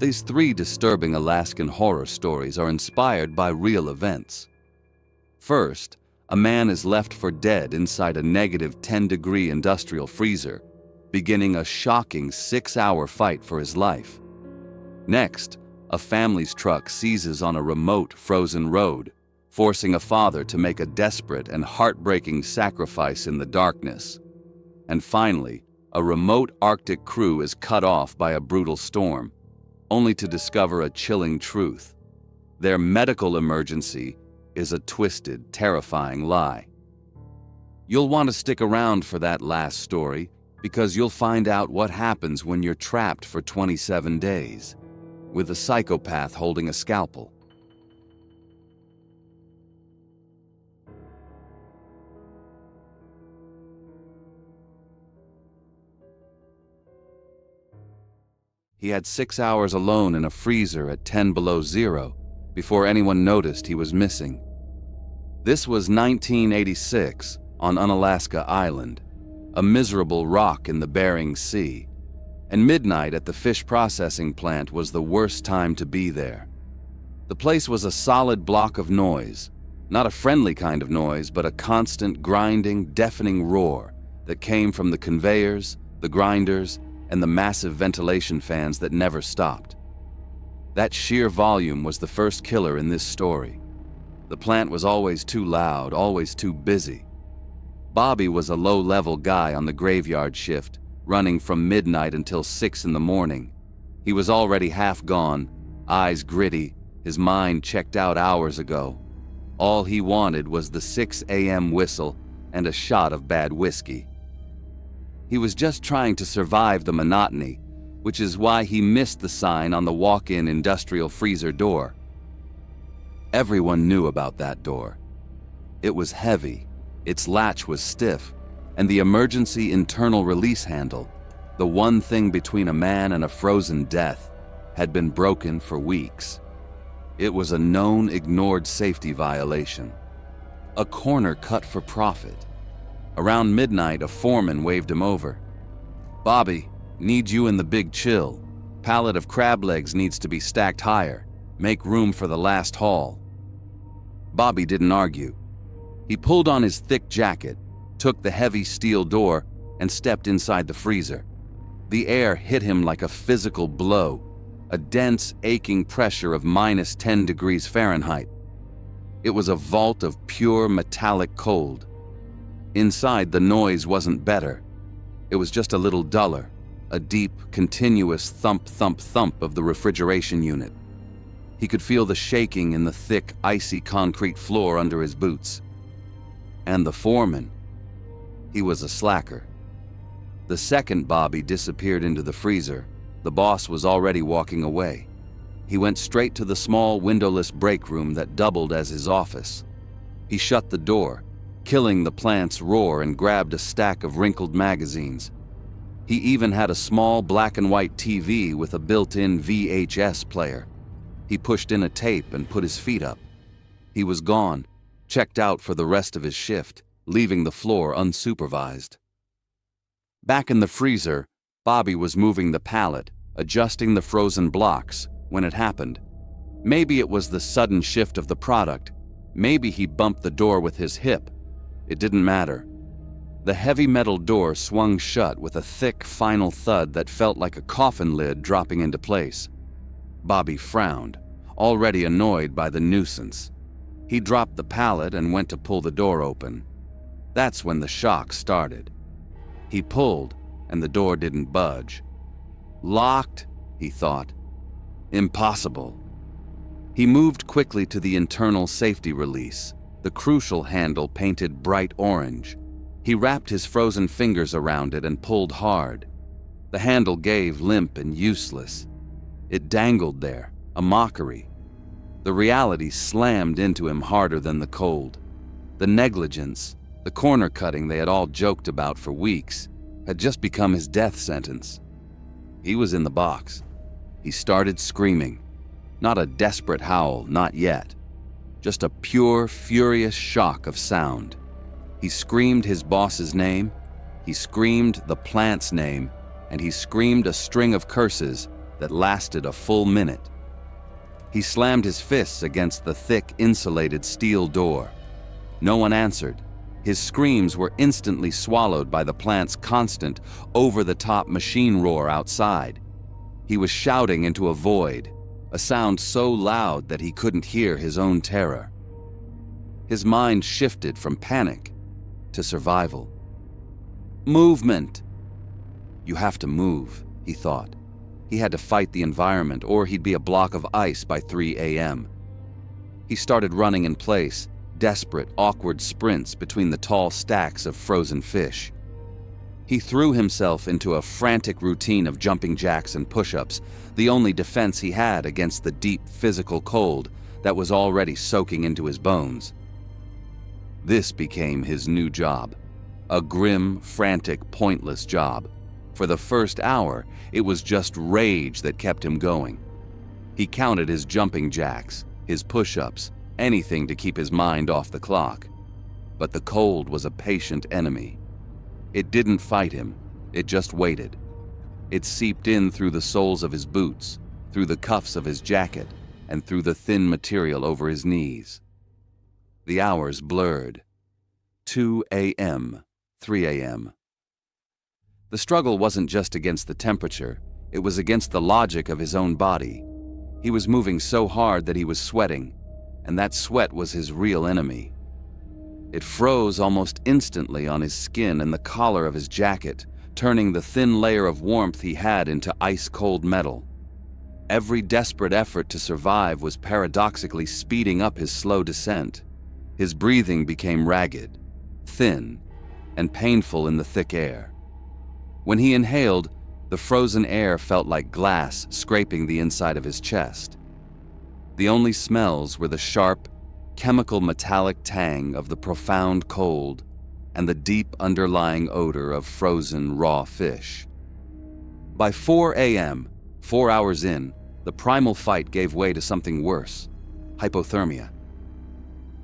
These three disturbing Alaskan horror stories are inspired by real events. First, a man is left for dead inside a negative 10-degree industrial freezer, beginning a shocking 6-hour fight for his life. Next, a family's truck seizes on a remote, frozen road, forcing a father to make a desperate and heartbreaking sacrifice in the darkness. And finally, a remote Arctic crew is cut off by a brutal storm, only to discover a chilling truth. Their medical emergency is a twisted, terrifying lie. You'll want to stick around for that last story, because you'll find out what happens when you're trapped for 27 days, with a psychopath holding a scalpel. He had 6 hours alone in a freezer at 10 below zero before anyone noticed he was missing. This was 1986 on Unalaska Island, a miserable rock in the Bering Sea, and midnight at the fish processing plant was the worst time to be there. The place was a solid block of noise, not a friendly kind of noise, but a constant grinding, deafening roar that came from the conveyors, the grinders, and the massive ventilation fans that never stopped. That sheer volume was the first killer in this story. The plant was always too loud, always too busy. Bobby was a low-level guy on the graveyard shift, running from midnight until 6 in the morning. He was already half gone, eyes gritty, his mind checked out hours ago. All he wanted was the 6 a.m. whistle and a shot of bad whiskey. He was just trying to survive the monotony, which is why he missed the sign on the walk-in industrial freezer door. Everyone knew about that door. It was heavy, its latch was stiff, and the emergency internal release handle, the one thing between a man and a frozen death, had been broken for weeks. It was a known, ignored safety violation. A corner cut for profit. Around midnight, a foreman waved him over. "Bobby, need you in the big chill. Pallet of crab legs needs to be stacked higher. Make room for the last haul." Bobby didn't argue. He pulled on his thick jacket, took the heavy steel door, and stepped inside the freezer. The air hit him like a physical blow, a dense, aching pressure of minus 10 degrees Fahrenheit. It was a vault of pure metallic cold. Inside, the noise wasn't better. It was just a little duller, a deep, continuous thump, thump, thump of the refrigeration unit. He could feel the shaking in the thick, icy concrete floor under his boots. And the foreman, he was a slacker. The second Bobby disappeared into the freezer, the boss was already walking away. He went straight to the small, windowless break room that doubled as his office. He shut the door, killing the plant's roar, and grabbed a stack of wrinkled magazines. He even had a small black and white TV with a built-in VHS player. He pushed in a tape and put his feet up. He was gone, checked out for the rest of his shift, leaving the floor unsupervised. Back in the freezer, Bobby was moving the pallet, adjusting the frozen blocks, when it happened. Maybe it was the sudden shift of the product. Maybe he bumped the door with his hip. It didn't matter. The heavy metal door swung shut with a thick, final thud that felt like a coffin lid dropping into place. Bobby frowned, already annoyed by the nuisance. He dropped the pallet and went to pull the door open. That's when the shock started. He pulled, and the door didn't budge. Locked, he thought. Impossible. He moved quickly to the internal safety release, the crucial handle painted bright orange. He wrapped his frozen fingers around it and pulled hard. The handle gave, limp and useless. It dangled there, a mockery. The reality slammed into him harder than the cold. The negligence, the corner cutting they had all joked about for weeks, had just become his death sentence. He was in the box. He started screaming. Not a desperate howl, not yet. Just a pure, furious shock of sound. He screamed his boss's name, he screamed the plant's name, and he screamed a string of curses that lasted a full minute. He slammed his fists against the thick, insulated steel door. No one answered. His screams were instantly swallowed by the plant's constant, over-the-top machine roar outside. He was shouting into a void, a sound so loud that he couldn't hear his own terror. His mind shifted from panic to survival. Movement! You have to move, he thought. He had to fight the environment, or he'd be a block of ice by 3 a.m. He started running in place, desperate, awkward sprints between the tall stacks of frozen fish. He threw himself into a frantic routine of jumping jacks and push-ups, the only defense he had against the deep physical cold that was already soaking into his bones. This became his new job, a grim, frantic, pointless job. For the first hour, it was just rage that kept him going. He counted his jumping jacks, his push-ups, anything to keep his mind off the clock. But the cold was a patient enemy. It didn't fight him, it just waited. It seeped in through the soles of his boots, through the cuffs of his jacket, and through the thin material over his knees. The hours blurred. 2 a.m., 3 a.m. The struggle wasn't just against the temperature, it was against the logic of his own body. He was moving so hard that he was sweating, and that sweat was his real enemy. It froze almost instantly on his skin and the collar of his jacket, turning the thin layer of warmth he had into ice-cold metal. Every desperate effort to survive was paradoxically speeding up his slow descent. His breathing became ragged, thin, and painful in the thick air. When he inhaled, the frozen air felt like glass scraping the inside of his chest. The only smells were the sharp, chemical metallic tang of the profound cold and the deep underlying odor of frozen raw fish. By 4 a.m., 4 hours in, the primal fight gave way to something worse: hypothermia.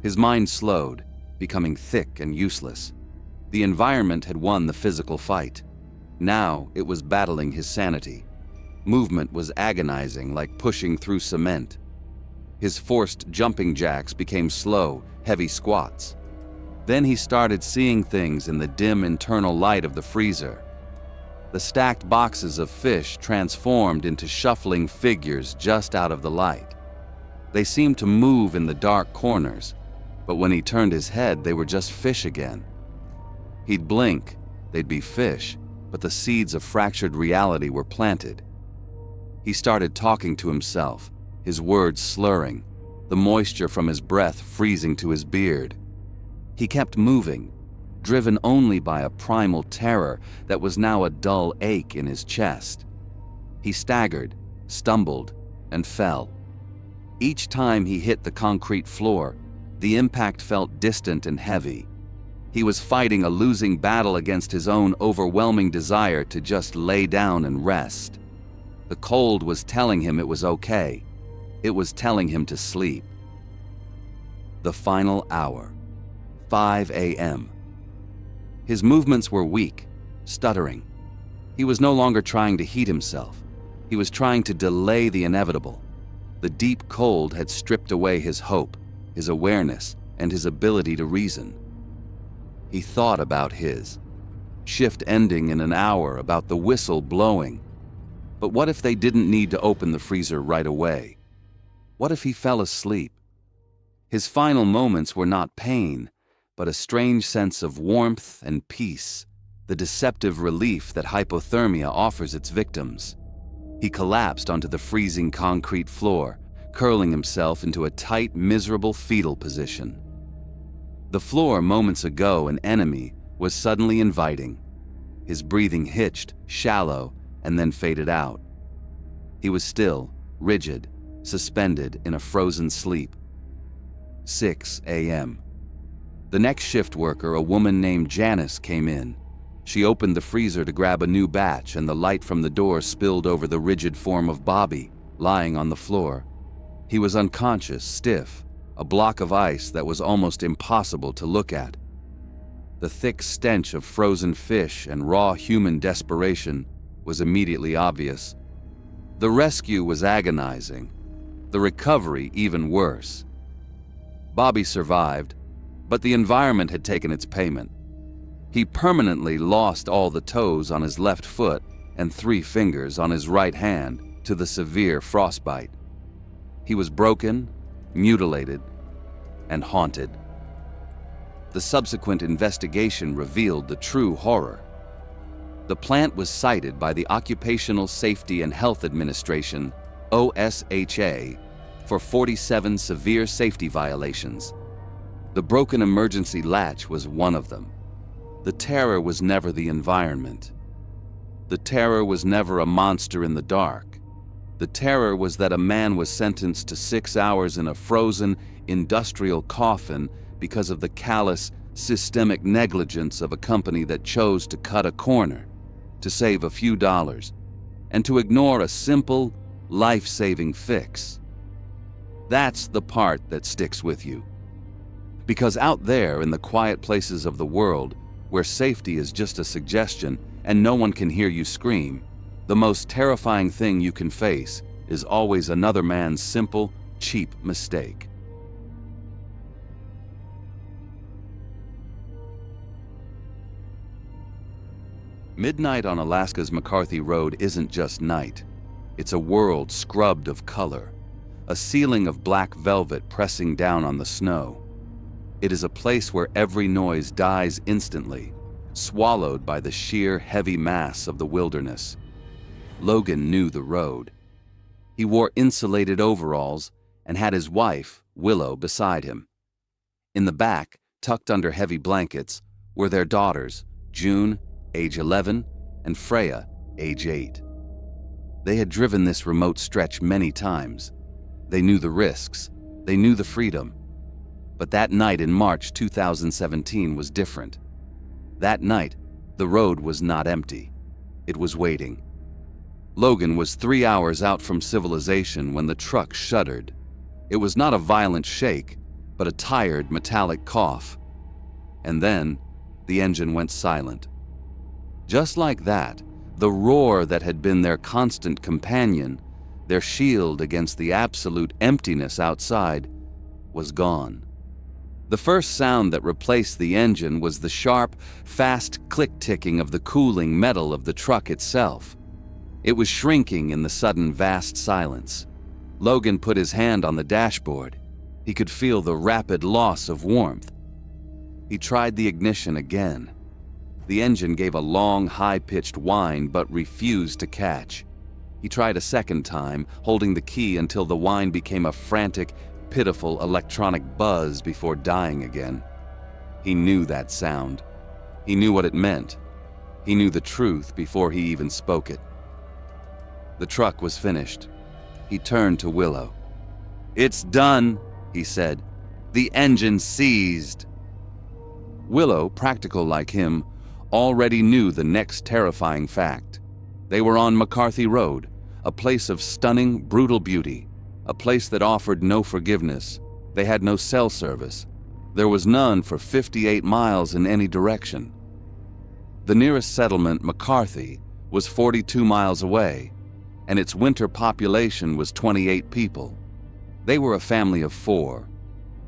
His mind slowed, becoming thick and useless. The environment had won the physical fight. Now it was battling his sanity. Movement was agonizing, like pushing through cement. His forced jumping jacks became slow, heavy squats. Then he started seeing things in the dim internal light of the freezer. The stacked boxes of fish transformed into shuffling figures just out of the light. They seemed to move in the dark corners, but when he turned his head, they were just fish again. He'd blink, they'd be fish, but the seeds of fractured reality were planted. He started talking to himself, his words slurring, the moisture from his breath freezing to his beard. He kept moving, driven only by a primal terror that was now a dull ache in his chest. He staggered, stumbled, and fell. Each time he hit the concrete floor, the impact felt distant and heavy. He was fighting a losing battle against his own overwhelming desire to just lay down and rest. The cold was telling him it was okay. It was telling him to sleep. The final hour, 5 a.m. His movements were weak, stuttering. He was no longer trying to heat himself. He was trying to delay the inevitable. The deep cold had stripped away his hope, his awareness, and his ability to reason. He thought about his shift ending in an hour, about the whistle blowing. But what if they didn't need to open the freezer right away? What if he fell asleep? His final moments were not pain, but a strange sense of warmth and peace, the deceptive relief that hypothermia offers its victims. He collapsed onto the freezing concrete floor, curling himself into a tight, miserable fetal position. The floor moments ago an enemy was suddenly inviting. His breathing hitched, shallow, and then faded out. He was still, rigid, suspended in a frozen sleep. 6 a.m. The next shift worker, a woman named Janice, came in. She opened the freezer to grab a new batch, and the light from the door spilled over the rigid form of Bobby, lying on the floor. He was unconscious, stiff, a block of ice that was almost impossible to look at. The thick stench of frozen fish and raw human desperation was immediately obvious. The rescue was agonizing, the recovery even worse. Bobby survived, but the environment had taken its payment. He permanently lost all the toes on his left foot and 3 fingers on his right hand to the severe frostbite. He was broken, mutilated, and haunted. The subsequent investigation revealed the true horror. The plant was cited by the Occupational Safety and Health Administration, OSHA, for 47 severe safety violations. The broken emergency latch was one of them. The terror was never the environment. The terror was never a monster in the dark. The terror was that a man was sentenced to 6 hours in a frozen, industrial coffin because of the callous, systemic negligence of a company that chose to cut a corner, to save a few dollars, and to ignore a simple, life-saving fix. That's the part that sticks with you. Because out there in the quiet places of the world, where safety is just a suggestion and no one can hear you scream, the most terrifying thing you can face is always another man's simple, cheap mistake. Midnight on Alaska's McCarthy Road isn't just night. It's a world scrubbed of color, a ceiling of black velvet pressing down on the snow. It is a place where every noise dies instantly, swallowed by the sheer, heavy mass of the wilderness. Logan knew the road. He wore insulated overalls and had his wife, Willow, beside him. In the back, tucked under heavy blankets, were their daughters, June, age 11, and Freya, age 8. They had driven this remote stretch many times. They knew the risks. They knew the freedom. But that night in March 2017 was different. That night, the road was not empty. It was waiting. Logan was 3 hours out from civilization when the truck shuddered. It was not a violent shake, but a tired, metallic cough. And then, the engine went silent. Just like that, the roar that had been their constant companion, their shield against the absolute emptiness outside, was gone. The first sound that replaced the engine was the sharp, fast click-ticking of the cooling metal of the truck itself. It was shrinking in the sudden vast silence. Logan put his hand on the dashboard. He could feel the rapid loss of warmth. He tried the ignition again. The engine gave a long, high-pitched whine but refused to catch. He tried a second time, holding the key until the whine became a frantic, pitiful electronic buzz before dying again. He knew that sound. He knew what it meant. He knew the truth before he even spoke it. The truck was finished. He turned to Willow. "It's done," he said. "The engine seized." Willow, practical like him, already knew the next terrifying fact. They were on McCarthy Road, a place of stunning, brutal beauty, a place that offered no forgiveness. They had no cell service. There was none for 58 miles in any direction. The nearest settlement, McCarthy, was 42 miles away, and its winter population was 28 people. They were a family of 4,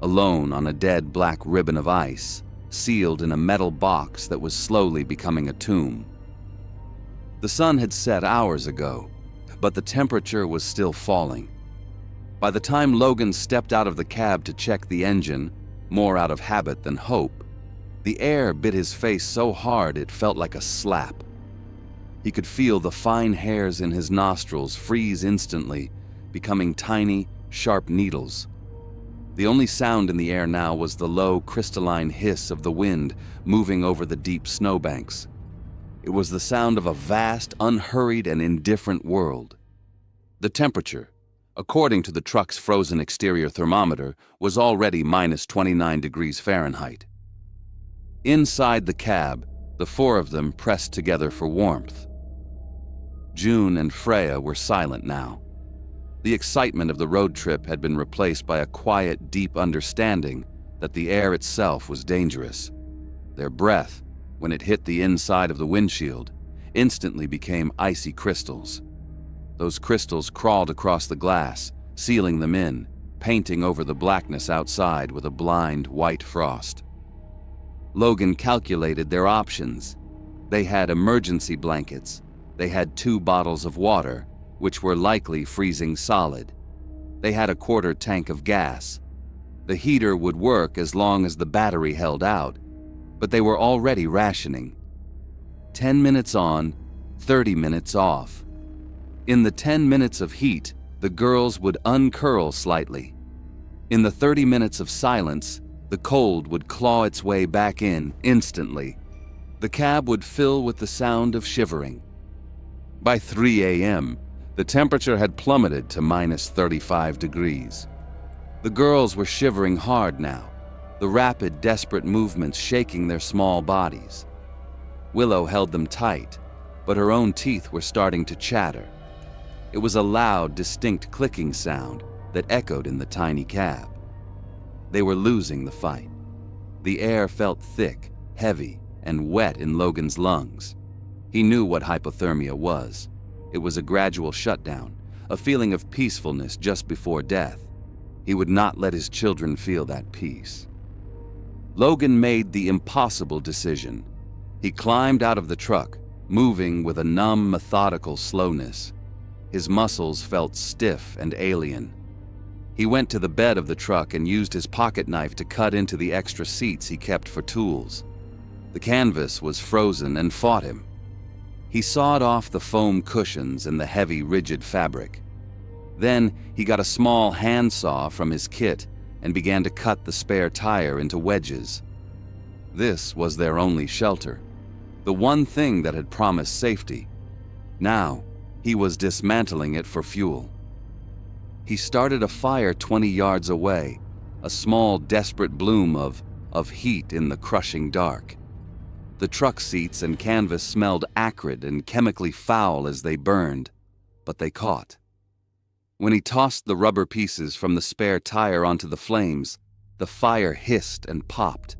alone on a dead black ribbon of ice, sealed in a metal box that was slowly becoming a tomb. The sun had set hours ago, but the temperature was still falling. By the time Logan stepped out of the cab to check the engine, more out of habit than hope, the air bit his face so hard it felt like a slap. He could feel the fine hairs in his nostrils freeze instantly, becoming tiny, sharp needles. The only sound in the air now was the low, crystalline hiss of the wind moving over the deep snowbanks. It was the sound of a vast, unhurried, and indifferent world. The temperature, according to the truck's frozen exterior thermometer, was already minus 29 degrees Fahrenheit. Inside the cab, the 4 of them pressed together for warmth. June and Freya were silent now. The excitement of the road trip had been replaced by a quiet, deep understanding that the air itself was dangerous. Their breath, when it hit the inside of the windshield, instantly became icy crystals. Those crystals crawled across the glass, sealing them in, painting over the blackness outside with a blind white frost. Logan calculated their options. They had emergency blankets. They had 2 bottles of water, which were likely freezing solid. They had a quarter tank of gas. The heater would work as long as the battery held out, but they were already rationing. 10 minutes on, 30 minutes off. In the 10 minutes of heat, the girls would uncurl slightly. In the 30 minutes of silence, the cold would claw its way back in instantly. The cab would fill with the sound of shivering. By 3 a.m., the temperature had plummeted to minus 35 degrees. The girls were shivering hard now, the rapid, desperate movements shaking their small bodies. Willow held them tight, but her own teeth were starting to chatter. It was a loud, distinct clicking sound that echoed in the tiny cab. They were losing the fight. The air felt thick, heavy, and wet in Logan's lungs. He knew what hypothermia was. It was a gradual shutdown, a feeling of peacefulness just before death. He would not let his children feel that peace. Logan made the impossible decision. He climbed out of the truck, moving with a numb, methodical slowness. His muscles felt stiff and alien. He went to the bed of the truck and used his pocket knife to cut into the extra seats he kept for tools. The canvas was frozen and fought him. He sawed off the foam cushions and the heavy, rigid fabric. Then he got a small handsaw from his kit and began to cut the spare tire into wedges. This was their only shelter, the one thing that had promised safety. Now, he was dismantling it for fuel. He started a fire 20 yards away, a small, desperate bloom of heat in the crushing dark. The truck seats and canvas smelled acrid and chemically foul as they burned, but they caught. When he tossed the rubber pieces from the spare tire onto the flames, the fire hissed and popped.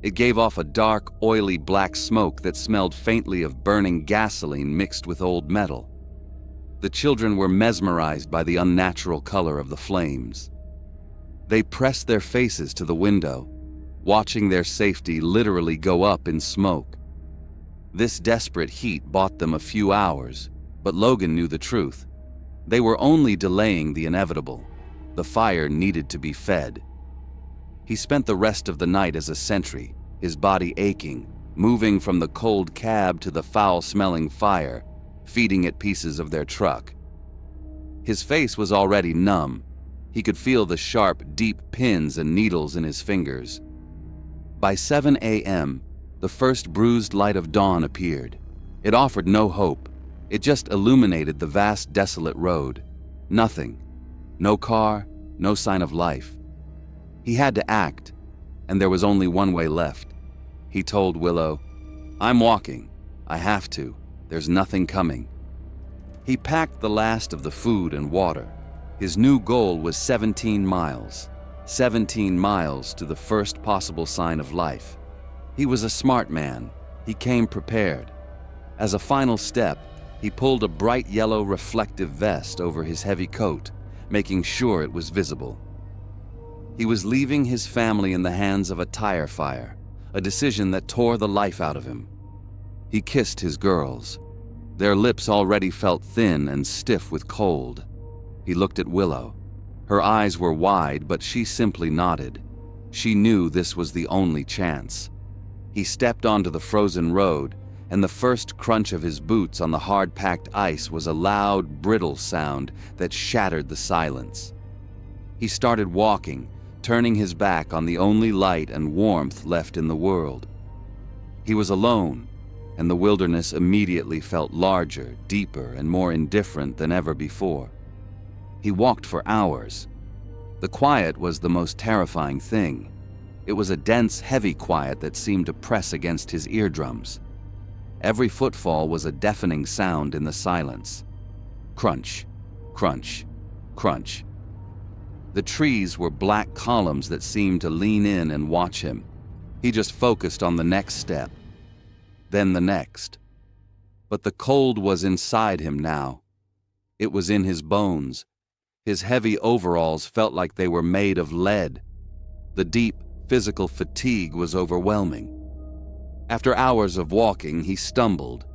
It gave off a dark, oily black smoke that smelled faintly of burning gasoline mixed with old metal. The children were mesmerized by the unnatural color of the flames. They pressed their faces to the window, watching their safety literally go up in smoke. This desperate heat bought them a few hours, but Logan knew the truth. They were only delaying the inevitable. The fire needed to be fed. He spent the rest of the night as a sentry, his body aching, moving from the cold cab to the foul-smelling fire, feeding it pieces of their truck. His face was already numb. He could feel the sharp, deep pins and needles in his fingers. By 7 a.m., the first bruised light of dawn appeared. It offered no hope. It just illuminated the vast, desolate road. Nothing. No car, no sign of life. He had to act, and there was only one way left. He told Willow, "I'm walking. I have to. There's nothing coming." He packed the last of the food and water. His new goal was 17 miles. 17 miles to the first possible sign of life. He was a smart man. He came prepared. As a final step, he pulled a bright yellow reflective vest over his heavy coat, making sure it was visible. He was leaving his family in the hands of a tire fire, a decision that tore the life out of him. He kissed his girls. Their lips already felt thin and stiff with cold. He looked at Willow. Her eyes were wide, but she simply nodded. She knew this was the only chance. He stepped onto the frozen road, and the first crunch of his boots on the hard-packed ice was a loud, brittle sound that shattered the silence. He started walking, turning his back on the only light and warmth left in the world. He was alone, and the wilderness immediately felt larger, deeper, and more indifferent than ever before. He walked for hours. The quiet was the most terrifying thing. It was a dense, heavy quiet that seemed to press against his eardrums. Every footfall was a deafening sound in the silence. Crunch, crunch, crunch. The trees were black columns that seemed to lean in and watch him. He just focused on the next step, then the next. But the cold was inside him now. It was in his bones. His heavy overalls felt like they were made of lead. The deep, physical fatigue was overwhelming. After hours of walking, he stumbled.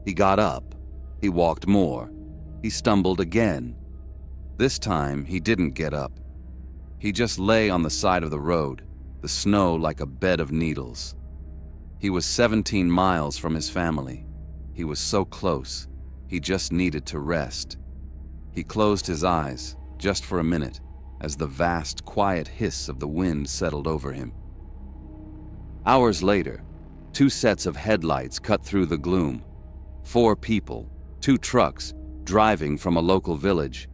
He got up. He walked more. He stumbled again. This time, he didn't get up. He just lay on the side of the road, the snow like a bed of needles. He was 17 miles from his family. He was so close. He just needed to rest. He closed his eyes, just for a minute, as the vast, quiet hiss of the wind settled over him. Hours later, 2 sets of headlights cut through the gloom. 4 people, 2 trucks, driving from a local village.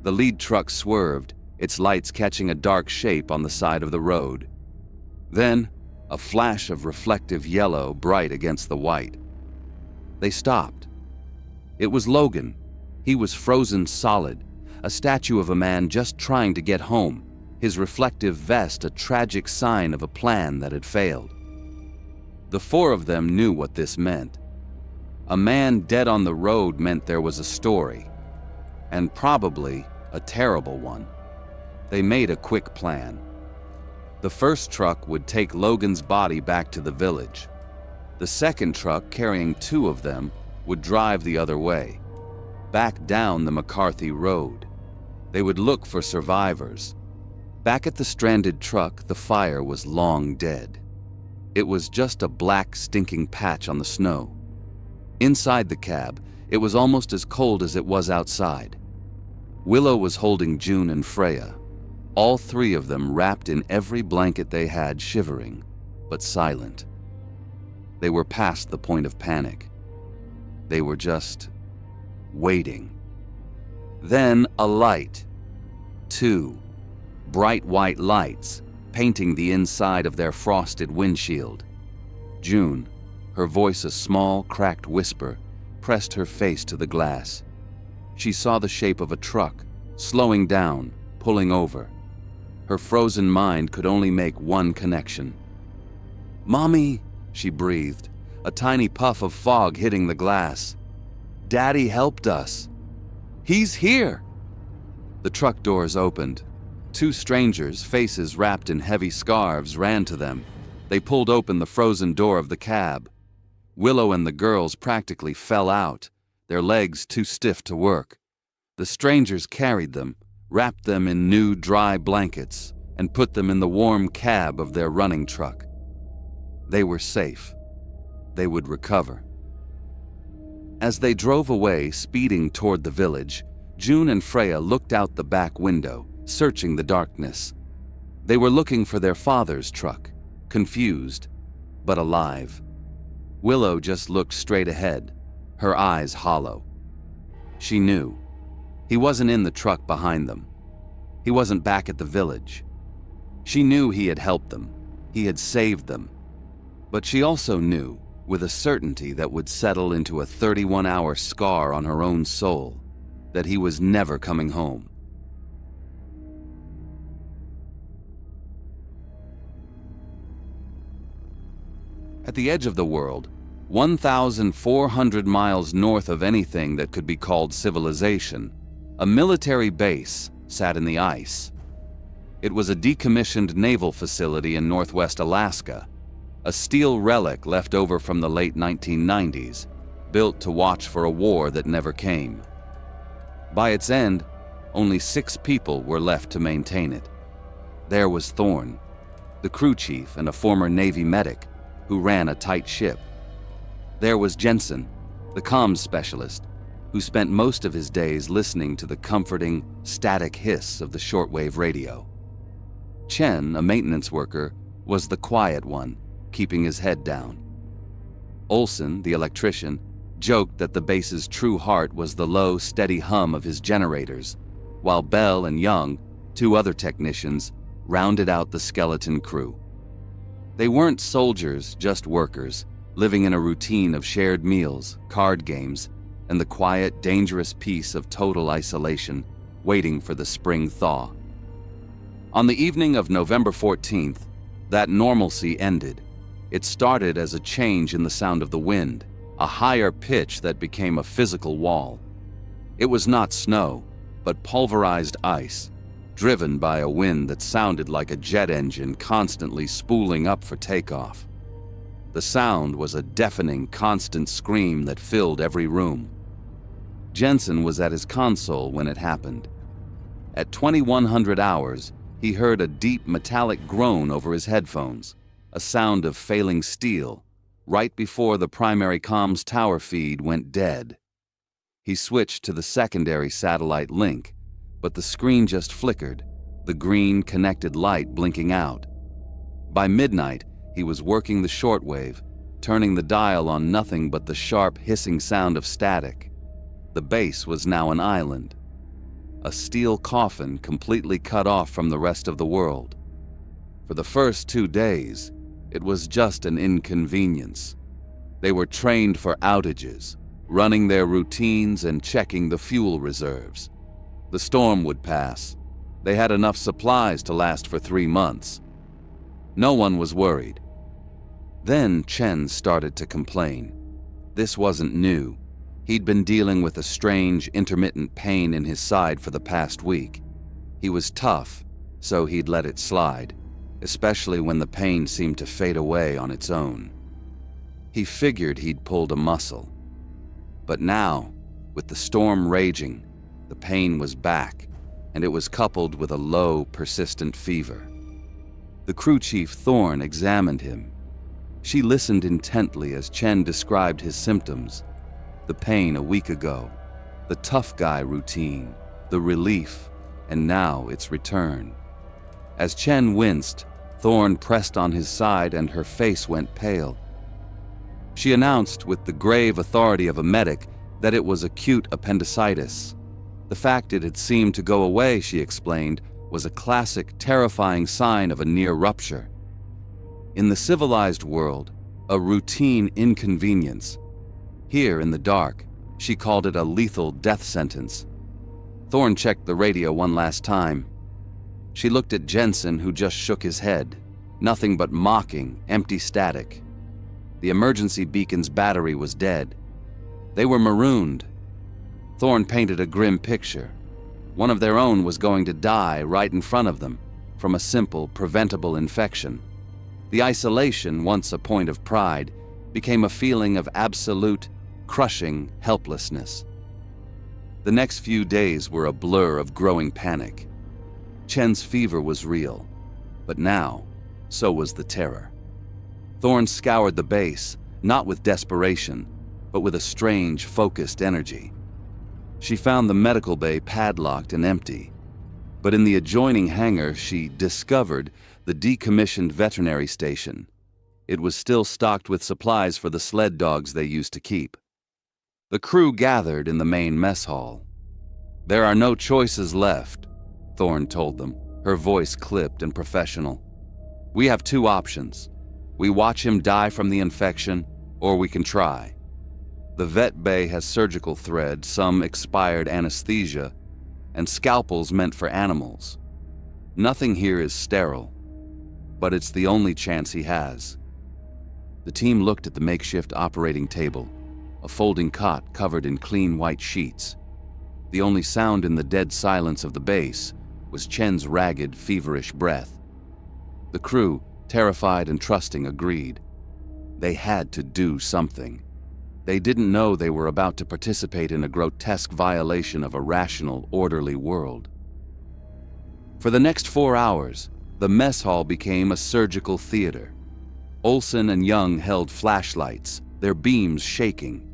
The lead truck swerved, its lights catching a dark shape on the side of the road. Then, a flash of reflective yellow bright against the white. They stopped. It was Logan. He was frozen solid, a statue of a man just trying to get home, his reflective vest a tragic sign of a plan that had failed. The 4 of them knew what this meant. A man dead on the road meant there was a story, and probably a terrible one. They made a quick plan. The first truck would take Logan's body back to the village. The second truck, carrying 2 of them, would drive the other way, back down the McCarthy Road. They would look for survivors. Back at the stranded truck, the fire was long dead. It was just a black, stinking patch on the snow. Inside the cab, it was almost as cold as it was outside. Willow was holding June and Freya, all 3 of them wrapped in every blanket they had, shivering, but silent. They were past the point of panic. They were just waiting. Then a light. 2 bright white lights, painting the inside of their frosted windshield. June, her voice a small, cracked whisper, pressed her face to the glass. She saw the shape of a truck, slowing down, pulling over. Her frozen mind could only make one connection. "Mommy," she breathed, a tiny puff of fog hitting the glass. "Daddy helped us. He's here!" The truck doors opened. 2 strangers, faces wrapped in heavy scarves, ran to them. They pulled open the frozen door of the cab. Willow and the girls practically fell out, their legs too stiff to work. The strangers carried them, wrapped them in new, dry blankets, and put them in the warm cab of their running truck. They were safe. They would recover. As they drove away, speeding toward the village, June and Freya looked out the back window, searching the darkness. They were looking for their father's truck, confused, but alive. Willow just looked straight ahead, her eyes hollow. She knew. He wasn't in the truck behind them. He wasn't back at the village. She knew he had helped them. He had saved them. But she also knew, with a certainty that would settle into a 31-hour scar on her own soul, that he was never coming home. At the edge of the world, 1,400 miles north of anything that could be called civilization, a military base sat in the ice. It was a decommissioned naval facility in northwest Alaska, a steel relic left over from the late 1990s, built to watch for a war that never came. By its end, only 6 people were left to maintain it. There was Thorne, the crew chief and a former Navy medic who ran a tight ship. There was Jensen, the comms specialist, who spent most of his days listening to the comforting, static hiss of the shortwave radio. Chen, a maintenance worker, was the quiet one, keeping his head down. Olson, the electrician, joked that the base's true heart was the low, steady hum of his generators, while Bell and Young, 2 other technicians, rounded out the skeleton crew. They weren't soldiers, just workers, living in a routine of shared meals, card games, and the quiet, dangerous peace of total isolation, waiting for the spring thaw. On the evening of November 14th, that normalcy ended. It started as a change in the sound of the wind, a higher pitch that became a physical wall. It was not snow, but pulverized ice, driven by a wind that sounded like a jet engine constantly spooling up for takeoff. The sound was a deafening, constant scream that filled every room. Jensen was at his console when it happened. At 2100 hours, he heard a deep metallic groan over his headphones, a sound of failing steel, right before the primary comms tower feed went dead. He switched to the secondary satellite link, but the screen just flickered, the green connected light blinking out. By midnight, he was working the shortwave, turning the dial on nothing but the sharp hissing sound of static. The base was now an island, a steel coffin completely cut off from the rest of the world. For the first 2 days, it was just an inconvenience. They were trained for outages, running their routines and checking the fuel reserves. The storm would pass. They had enough supplies to last for 3 months. No one was worried. Then Chen started to complain. This wasn't new. He'd been dealing with a strange, intermittent pain in his side for the past week. He was tough, so he'd let it slide, especially when the pain seemed to fade away on its own. He figured he'd pulled a muscle. But now, with the storm raging, the pain was back, and it was coupled with a low, persistent fever. The crew chief, Thorne, examined him. She listened intently as Chen described his symptoms. The pain a week ago, the tough guy routine, the relief, and now its return. As Chen winced, Thorne pressed on his side and her face went pale. She announced with the grave authority of a medic that it was acute appendicitis. The fact it had seemed to go away, she explained, was a classic, terrifying sign of a near rupture. In the civilized world, a routine inconvenience. Here in the dark, she called it a lethal death sentence. Thorne checked the radio one last time. She looked at Jensen, who just shook his head. Nothing but mocking, empty static. The emergency beacon's battery was dead. They were marooned. Thorne painted a grim picture. One of their own was going to die right in front of them from a simple, preventable infection. The isolation, once a point of pride, became a feeling of absolute, crushing helplessness. The next few days were a blur of growing panic. Chen's fever was real, but now, so was the terror. Thorne scoured the base, not with desperation, but with a strange, focused energy. She found the medical bay padlocked and empty, but in the adjoining hangar she discovered the decommissioned veterinary station. It was still stocked with supplies for the sled dogs they used to keep. The crew gathered in the main mess hall. "There are no choices left," Thorne told them, her voice clipped and professional. "We have 2 options. We watch him die from the infection, or we can try. The vet bay has surgical thread, some expired anesthesia, and scalpels meant for animals. Nothing here is sterile, but it's the only chance he has." The team looked at the makeshift operating table, a folding cot covered in clean white sheets. The only sound in the dead silence of the base was Chen's ragged, feverish breath. The crew, terrified and trusting, agreed. They had to do something. They didn't know they were about to participate in a grotesque violation of a rational, orderly world. For the next 4 hours, the mess hall became a surgical theater. Olson and Young held flashlights, their beams shaking.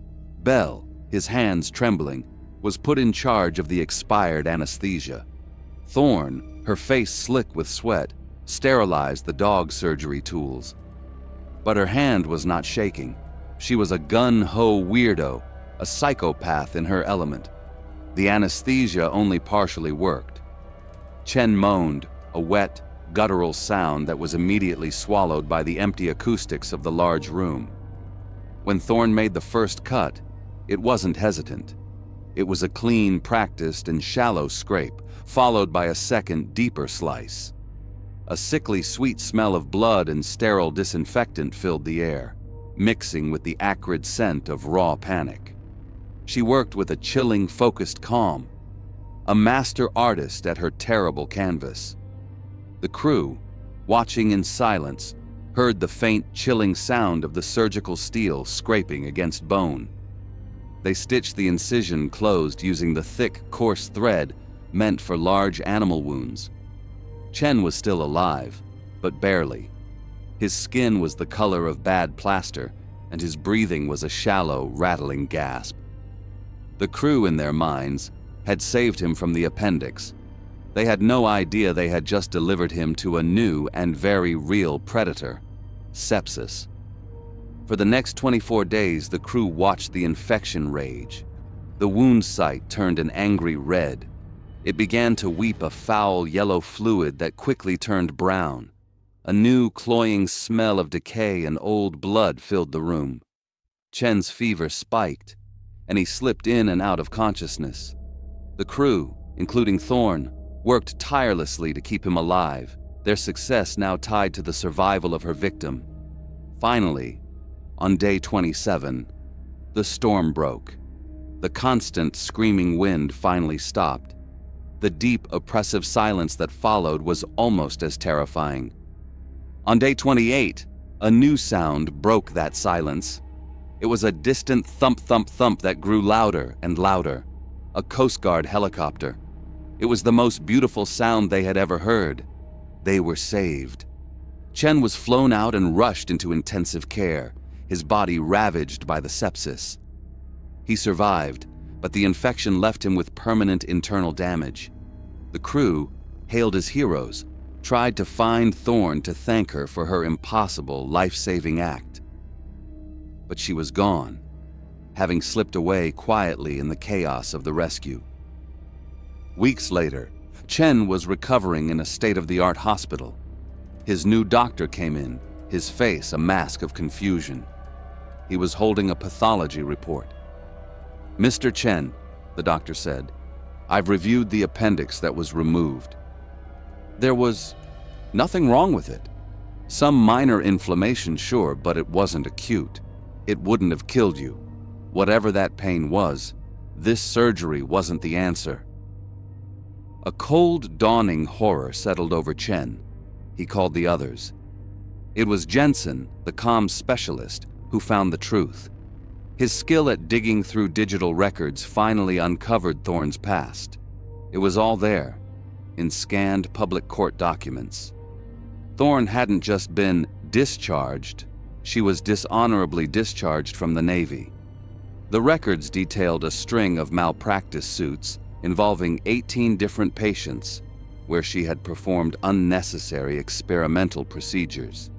Bell, his hands trembling, was put in charge of the expired anesthesia. Thorne, her face slick with sweat, sterilized the dog surgery tools. But her hand was not shaking. She was a gun-ho weirdo, a psychopath in her element. The anesthesia only partially worked. Chen moaned, a wet, guttural sound that was immediately swallowed by the empty acoustics of the large room. When Thorne made the first cut, it wasn't hesitant. It was a clean, practiced, and shallow scrape, followed by a second, deeper slice. A sickly sweet smell of blood and sterile disinfectant filled the air, mixing with the acrid scent of raw panic. She worked with a chilling, focused calm, a master artist at her terrible canvas. The crew, watching in silence, heard the faint, chilling sound of the surgical steel scraping against bone. They stitched the incision closed using the thick, coarse thread meant for large animal wounds. Chen was still alive, but barely. His skin was the color of bad plaster, and his breathing was a shallow, rattling gasp. The crew, in their minds, had saved him from the appendix. They had no idea they had just delivered him to a new and very real predator, sepsis. For the next 24 days, the crew watched the infection rage. The wound site turned an angry red. It began to weep a foul yellow fluid that quickly turned brown. A new, cloying smell of decay and old blood filled the room. Chen's fever spiked, and he slipped in and out of consciousness. The crew, including Thorne, worked tirelessly to keep him alive, their success now tied to the survival of her victim. Finally, on day 27, the storm broke. The constant, screaming wind finally stopped. The deep, oppressive silence that followed was almost as terrifying. On day 28, a new sound broke that silence. It was a distant thump, thump, thump that grew louder and louder. A Coast Guard helicopter. It was the most beautiful sound they had ever heard. They were saved. Chen was flown out and rushed into intensive care, his body ravaged by the sepsis. He survived, but the infection left him with permanent internal damage. The crew, hailed as heroes, tried to find Thorne to thank her for her impossible, life-saving act. But she was gone, having slipped away quietly in the chaos of the rescue. Weeks later, Chen was recovering in a state-of-the-art hospital. His new doctor came in, his face a mask of confusion. He was holding a pathology report. "Mr. Chen," the doctor said, "I've reviewed the appendix that was removed. There was nothing wrong with it. Some minor inflammation, sure, but it wasn't acute. It wouldn't have killed you. Whatever that pain was, this surgery wasn't the answer." A cold, dawning horror settled over Chen. He called the others. It was Jensen, the comms specialist, who found the truth. His skill at digging through digital records finally uncovered Thorne's past. It was all there, in scanned public court documents. Thorne hadn't just been discharged, she was dishonorably discharged from the Navy. The records detailed a string of malpractice suits involving 18 different patients, where she had performed unnecessary experimental procedures.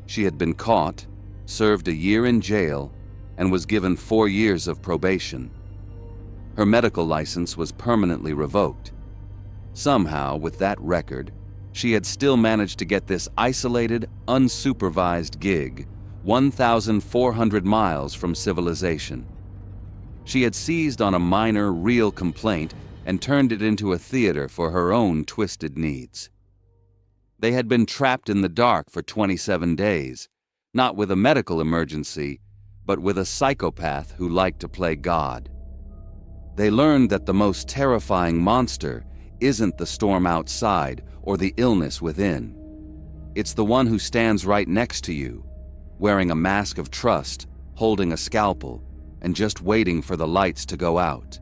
She had been caught, served a year in jail, and was given 4 years of probation. Her medical license was permanently revoked. Somehow, with that record, she had still managed to get this isolated, unsupervised gig 1,400 miles from civilization. She had seized on a minor, real complaint and turned it into a theater for her own twisted needs. They had been trapped in the dark for 27 days, not with a medical emergency, but with a psychopath who liked to play God. They learned that the most terrifying monster isn't the storm outside or the illness within. It's the one who stands right next to you, wearing a mask of trust, holding a scalpel, and just waiting for the lights to go out.